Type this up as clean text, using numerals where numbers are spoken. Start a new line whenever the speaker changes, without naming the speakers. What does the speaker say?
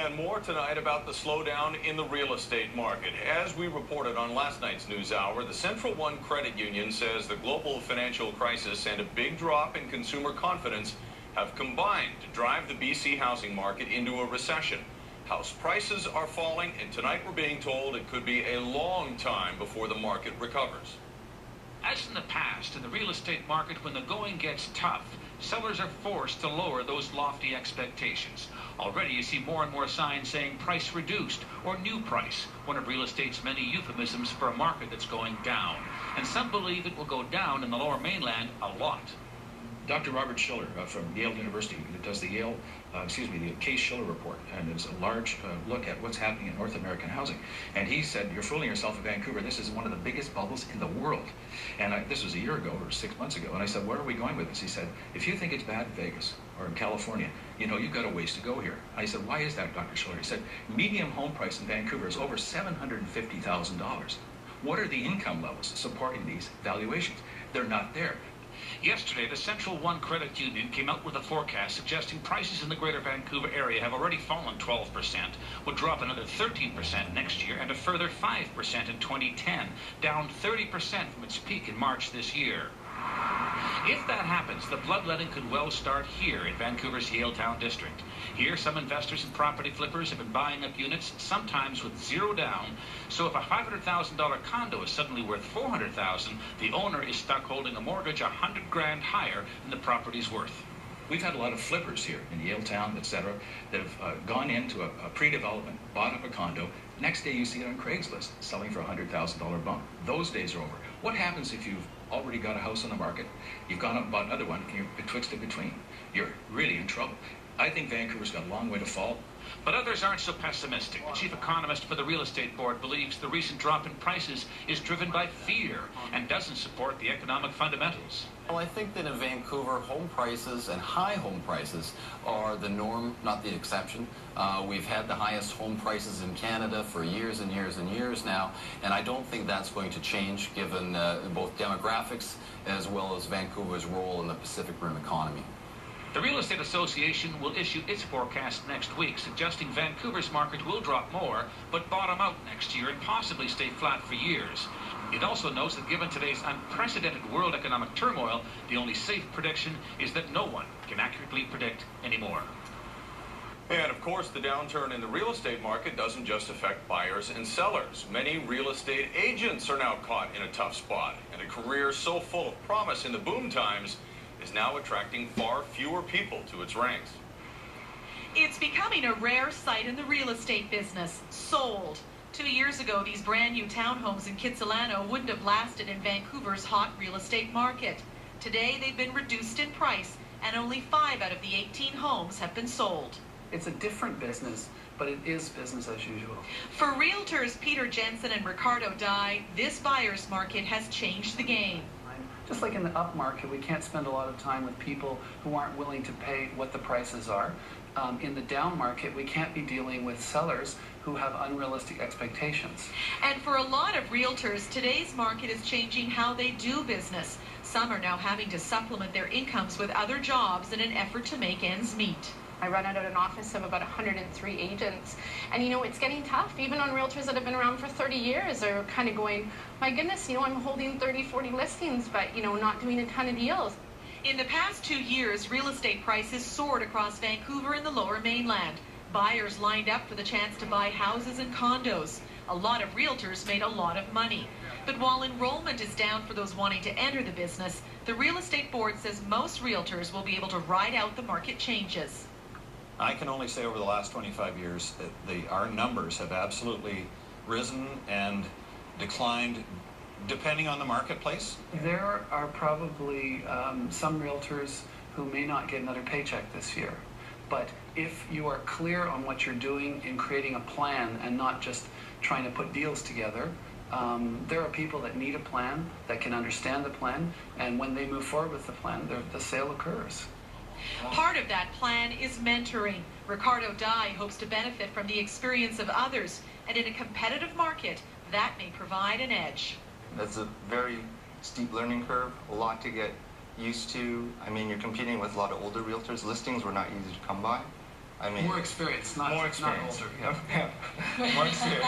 And more tonight about the slowdown in the real estate market. As we reported on last night's news hour, the Central One Credit Union says the global financial crisis and a big drop in consumer confidence have combined to drive the BC housing market into a recession. House prices are falling, and tonight we're being told it could be a long time before the market recovers.
As in the past, in the real estate market, when the going gets tough, sellers are forced to lower those lofty expectations. Already you see more and more signs saying price reduced or new price, one of real estate's many euphemisms for a market that's going down. And some believe it will go down in the Lower Mainland a lot.
Dr. Robert Schiller from Yale University does the the Case-Shiller report, and it's a large look at what's happening in North American housing. And he said, you're fooling yourself in Vancouver. This is one of the biggest bubbles in the world. And this was a year ago or 6 months ago. And I said, where are we going with this? He said, if you think it's bad in Vegas or in California, you know, you've got a ways to go here. I said, why is that, Dr. Schiller? He said, median home price in Vancouver is over $750,000. What are the income levels supporting these valuations? They're not there.
Yesterday, the Central One Credit Union came out with a forecast suggesting prices in the Greater Vancouver area have already fallen 12%, will drop another 13% next year, and a further 5% in 2010, down 30% from its peak in March this year. If that happens, the bloodletting could well start here in Vancouver's Yaletown district. Here, some investors and property flippers have been buying up units, sometimes with zero down. So if a $500,000 condo is suddenly worth $400,000, the owner is stuck holding a mortgage $100,000 higher than the property's worth.
We've had a lot of flippers here in Yaletown, etc., that have gone into a pre-development, bought up a condo. Next day you see it on Craigslist, selling for a $100,000 bump. Those days are over. What happens if you've already got a house on the market, you've gone up and bought another one, and you're betwixt and between? You're really in trouble. I think Vancouver's got a long way to fall.
But others aren't so pessimistic. The chief economist for the Real Estate Board believes the recent drop in prices is driven by fear and doesn't support the economic fundamentals.
Well, I think that in Vancouver, home prices and high home prices are the norm, not the exception. We've had the highest home prices in Canada for years and years and years now, and I don't think that's going to change given both demographics as well as Vancouver's role in the Pacific Rim economy.
The Real Estate Association will issue its forecast next week, suggesting Vancouver's market will drop more, but bottom out next year and possibly stay flat for years. It also notes that given today's unprecedented world economic turmoil, the only safe prediction is that no one can accurately predict anymore.
And of course, the downturn in the real estate market doesn't just affect buyers and sellers. Many real estate agents are now caught in a tough spot, and a career so full of promise in the boom times is now attracting far fewer people to its ranks.
It's becoming a rare sight in the real estate business. Sold. 2 years ago, these brand new townhomes in Kitsilano wouldn't have lasted in Vancouver's hot real estate market. Today, they've been reduced in price, and only 5 out of the 18 homes have been sold.
It's a different business, but it is business as usual.
For realtors Peter Jensen and Ricardo Dye, this buyer's market has changed the game.
Just like in the up market, we can't spend a lot of time with people who aren't willing to pay what the prices are. In the down market, we can't be dealing with sellers who have unrealistic expectations.
And for a lot of realtors, today's market is changing how they do business. Some are now having to supplement their incomes with other jobs in an effort to make ends meet.
I run out of an office of about 103 agents. And, you know, it's getting tough. Even on realtors that have been around for 30 years are kind of going, my goodness, you know, I'm holding 30, 40 listings, but, you know, not doing a ton of deals.
In the past 2 years, real estate prices soared across Vancouver and the Lower Mainland. Buyers lined up for the chance to buy houses and condos. A lot of realtors made a lot of money. But while enrollment is down for those wanting to enter the business, the Real Estate Board says most realtors will be able to ride out the market changes.
I can only say over the last 25 years that our numbers have absolutely risen and declined depending on the marketplace.
There are probably some realtors who may not get another paycheck this year. But if you are clear on what you're doing in creating a plan and not just trying to put deals together, there are people that need a plan, that can understand the plan, and when they move forward with the plan, the sale occurs.
Part of that plan is mentoring. Ricardo Dye hopes to benefit from the experience of others, and in a competitive market, that may provide an edge.
That's a very steep learning curve, a lot to get used to. I mean, you're competing with a lot of older realtors. Listings were not easy to come by. I mean,
More experience, not
more experience.
not older. Yeah.
Yeah. More experience.